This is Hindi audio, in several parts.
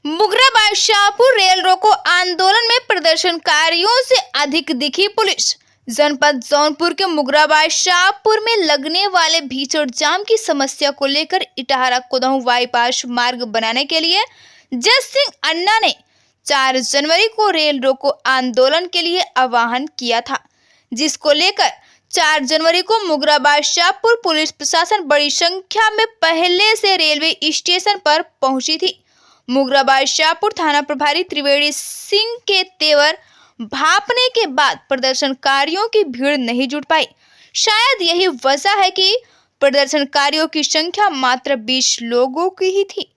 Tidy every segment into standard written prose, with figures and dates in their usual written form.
मुगराबाद शाहपुर रेल रोको आंदोलन में प्रदर्शनकारियों से अधिक दिखी पुलिस। जनपद जौनपुर के मुगराबाद शाहपुर में लगने वाले भीषण जाम की समस्या को लेकर इटाहरा कोदहू बाईपास मार्ग बनाने के लिए जस सिंह अन्ना ने 4 जनवरी को रेल रोको आंदोलन के लिए आह्वान किया था, जिसको लेकर 4 जनवरी को मुगराबाद शाहपुर पुलिस प्रशासन बड़ी संख्या में पहले से रेलवे स्टेशन पर पहुंची थी। मुगराबाद शाहपुर थाना प्रभारी त्रिवेणी सिंह के तेवर भापने के बाद प्रदर्शनकारियों की भीड़ नहीं जुट पाई। शायद यही वजह है कि प्रदर्शनकारियों की संख्या मात्र 20 लोगों की ही थी।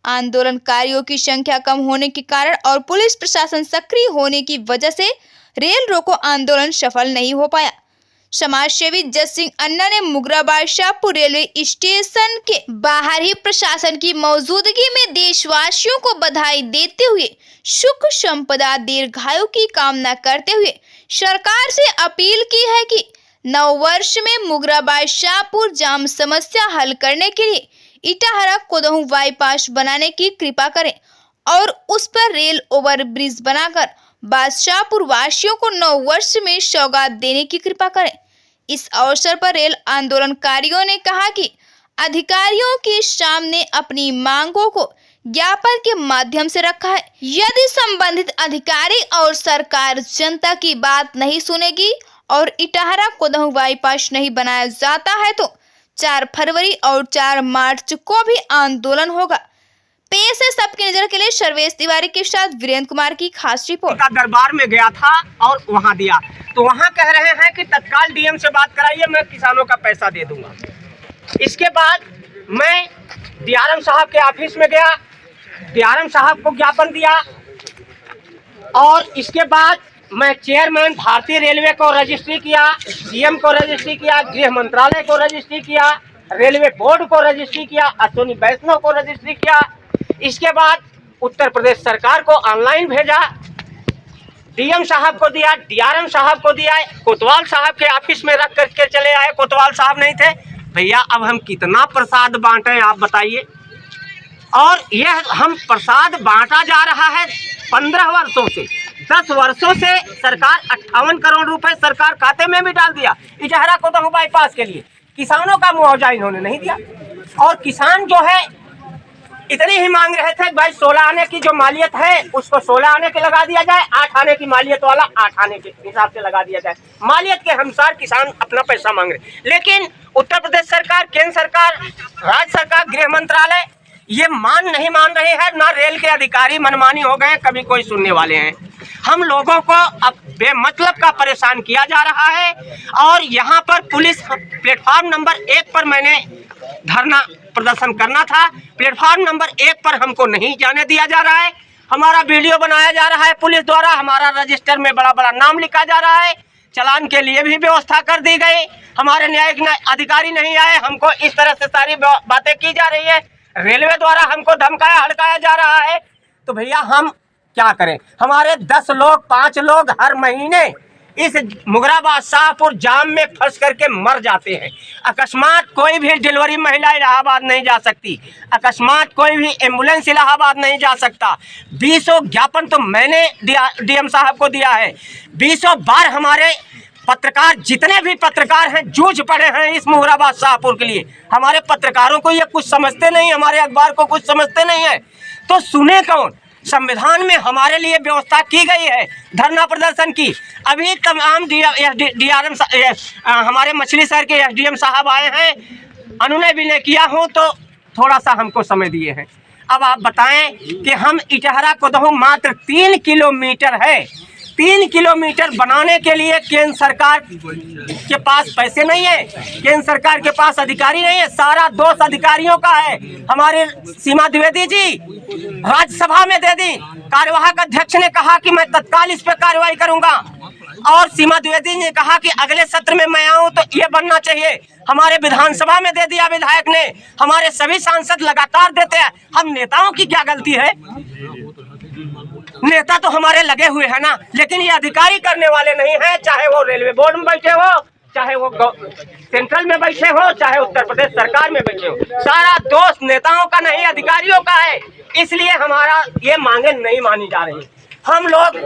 आंदोलनकारियों की संख्या कम होने के कारण और पुलिस प्रशासन सक्रिय होने की वजह से रेल रोको आंदोलन सफल नहीं हो पाया। समाज सेवी जस सिंह अन्ना ने मुगराबाद शाहपुर रेलवे स्टेशन के बाहर ही प्रशासन की मौजूदगी में देशवासियों को बधाई देते हुए सुख संपदा दीर्घायु की कामना करते हुए सरकार से अपील की है कि नव वर्ष में मुगराबाद शाहपुर जाम समस्या हल करने के लिए इटाहरा कोदहू बाईपास बनाने की कृपा करें और उस पर रेल ओवर ब्रिज बनाकर बादशाहपुर वासियों को नव वर्ष में सौगात देने की कृपा करें। इस अवसर पर रेल आंदोलनकारियों ने कहा कि अधिकारियों के सामने अपनी मांगों को ज्ञापन के माध्यम से रखा है। यदि संबंधित अधिकारी और सरकार जनता की बात नहीं सुनेगी और इटाहरा कोदहू बाईपास नहीं बनाया जाता है तो 4 फरवरी और 4 मार्च को भी आंदोलन होगा। पेश है सबकी नजर के लिए सर्वेश तिवारी के साथ वीरेंद्र कुमार की खास रिपोर्ट। दरबार में गया था और वहां दिया तो वहां कह रहे हैं कि तत्काल डीएम से बात कराइए, मैं किसानों का पैसा दे दूंगा। इसके बाद मैं डीआरएम साहब के ऑफिस में गया, डीआरएम साहब को ज्ञापन दिया और इसके बाद मैं चेयरमैन भारतीय रेलवे को रजिस्ट्री किया, सीएम को रजिस्ट्री किया, गृह मंत्रालय को रजिस्ट्री किया, रेलवे बोर्ड को रजिस्ट्री किया, अश्विनी वैष्णव को रजिस्ट्री किया। इसके बाद उत्तर प्रदेश सरकार को ऑनलाइन भेजा, डीएम साहब को दिया, डीआरएम साहब को दिया, कोतवाल साहब के ऑफिस में रख करके चले आए। कोतवाल साहब नहीं थे। भैया अब हम कितना प्रसाद बांटे आप बताइए। और यह हम प्रसाद बांटा जा रहा है 15 वर्षों से, 10 वर्षों से सरकार 58 करोड़ रुपए सरकार खाते में भी डाल दिया इटाहरा कोदहू बाईपास के लिए। किसानों का मुआवजा इन्होंने नहीं दिया और किसान जो है इतनी ही मांग रहे थे भाई 16 आने की जो मालियत है उसको 16 आने के लगा दिया जाए, 8 आने की मालियत वाला 8 आने के हिसाब से लगा दिया जाए। मालियत के अनुसार किसान अपना पैसा मांग रहे, लेकिन उत्तर प्रदेश सरकार, केंद्र सरकार, राज्य सरकार, गृह मंत्रालय ये नहीं मान रहे हैं। ना रेल के अधिकारी मनमानी हो गए, कभी कोई सुनने वाले हैं। हम लोगों को अब बेमतलब का परेशान किया जा रहा है और यहाँ पर पुलिस प्लेटफॉर्म नंबर 1 पर मैंने धरना प्रदर्शन करना था, प्लेटफॉर्म नंबर 1 पर हमको नहीं जाने दिया जा रहा है। हमारा वीडियो बनाया जा रहा है पुलिस द्वारा, हमारा रजिस्टर में बड़ा बड़ा नाम लिखा जा रहा है, चालान के लिए भी व्यवस्था कर दी गई। हमारे न्यायिक अधिकारी नहीं आए, हमको इस तरह से सारी बातें की जा रही है। रेलवे द्वारा हमको धमकाया हड़काया जा रहा है। तो भैया हम क्या करें? हमारे 10 लोग 5 लोग हर महीने इस मुगराबाद शाहपुर जाम में फंस करके मर जाते हैं। अकस्मात कोई भी डिलीवरी महिला इलाहाबाद नहीं जा सकती, अकस्मात कोई भी एम्बुलेंस इलाहाबाद नहीं जा सकता। 20 ज्ञापन तो मैंने डीएम साहब को दिया है। 20 बार हमारे पत्रकार, जितने भी पत्रकार हैं, जूझ पड़े हैं इस मुगराबाद शाहपुर के लिए। हमारे पत्रकारों को ये कुछ समझते नहीं, हमारे अखबार को कुछ समझते नहीं है, तो सुने कौन? संविधान में हमारे लिए व्यवस्था की गई है धरना प्रदर्शन की। अभी तमाम डीआरएम हमारे मछली शहर के एसडीएम साहब आए हैं, अनुनय विनय किया हूँ तो थोड़ा सा हमको समय दिए हैं। अब आप बताएं कि हम इटाहरा कोदहू मात्र 3 किलोमीटर है, 3 किलोमीटर बनाने के लिए केंद्र सरकार के पास पैसे नहीं है, केंद्र सरकार के पास अधिकारी नहीं है, सारा दोष अधिकारियों का है। हमारे सीमा द्विवेदी जी राज्यसभा में दे दी, कार्यवाहक अध्यक्ष ने कहा कि मैं तत्काल इस पर कार्रवाई करूंगा और सीमा द्विवेदी ने कहा कि अगले सत्र में मैं आऊं तो ये बनना चाहिए। हमारे विधानसभा में दे दिया विधायक ने, हमारे सभी सांसद लगातार देते हैं। हम नेताओं की क्या गलती है? नेता तो हमारे लगे हुए हैं ना, लेकिन ये अधिकारी करने वाले नहीं हैं, चाहे वो रेलवे बोर्ड में बैठे हो, चाहे वो सेंट्रल में बैठे हो, चाहे उत्तर प्रदेश सरकार में बैठे हो, सारा दोष नेताओं का नहीं, अधिकारियों का है। इसलिए हमारा ये मांगे नहीं मानी जा रही। हम लोग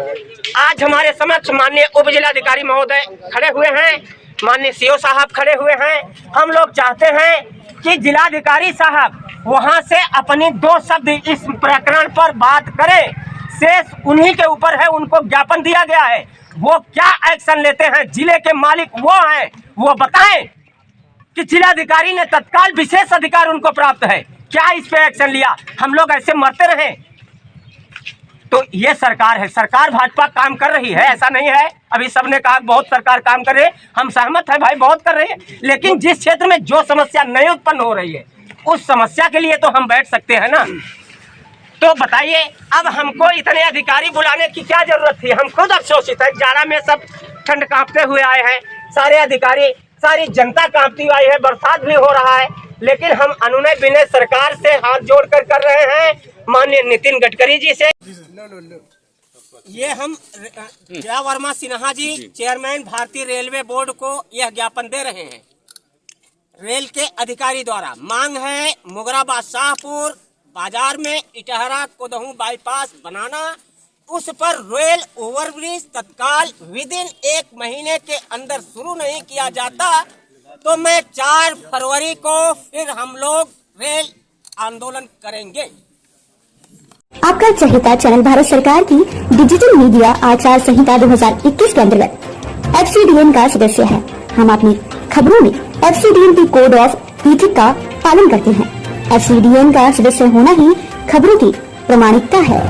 आज हमारे समक्ष माननीय उप जिलाधिकारी महोदय खड़े हुए हैं, माननीय सीओ साहब खड़े हुए हैं। हम लोग चाहते हैं कि जिलाधिकारी साहब वहां से अपनी 2 शब्द इस प्रकरण पर बात करें। शेष उन्हीं के ऊपर है, उनको ज्ञापन दिया गया है, वो क्या एक्शन लेते हैं, जिले के मालिक वो हैं, वो बताएं कि जिलाधिकारी ने तत्काल विशेष अधिकार उनको प्राप्त है, क्या इस पे एक्शन लिया। हम लोग ऐसे मरते रहे तो ये सरकार है, सरकार भाजपा काम कर रही है, ऐसा नहीं है। अभी सबने कहा बहुत सरकार काम कर रही है, हम सहमत है भाई, बहुत कर रही है, लेकिन जिस क्षेत्र में जो समस्या नहीं उत्पन्न हो रही है उस समस्या के लिए तो हम बैठ सकते हैं ना। तो बताइए, अब हमको इतने अधिकारी बुलाने की क्या जरूरत थी। हम खुद अफसोसित है, जाड़ा में सब ठंड कांपते हुए आए हैं, सारे अधिकारी, सारी जनता कांपती हुई है, बरसात भी हो रहा है, लेकिन हम अनुनय विनय सरकार से हाथ जोड़कर कर रहे हैं, माननीय नितिन गडकरी जी से। ये हम जया वर्मा सिन्हा जी, चेयरमैन भारतीय रेलवे बोर्ड को यह ज्ञापन दे रहे हैं। रेल के अधिकारी द्वारा मांग है मुगराबाद शाहपुर बाजार में इटहरा कोदहू बाईपास बनाना, उस पर रेल ओवरब्रिज तत्काल विदिन 1 महीने के अंदर शुरू नहीं किया जाता तो मैं 4 फरवरी को फिर हम लोग रेल आंदोलन करेंगे। आपका चहेता चैनल भारत सरकार की डिजिटल मीडिया आचार संहिता 2021 के अंतर्गत FCDN का सदस्य है। हम अपनी खबरों में FCDN की कोड ऑफ इथिक्स का पालन करते हैं। FCDN का सदस्य होना ही खबरों की प्रामाणिकता है।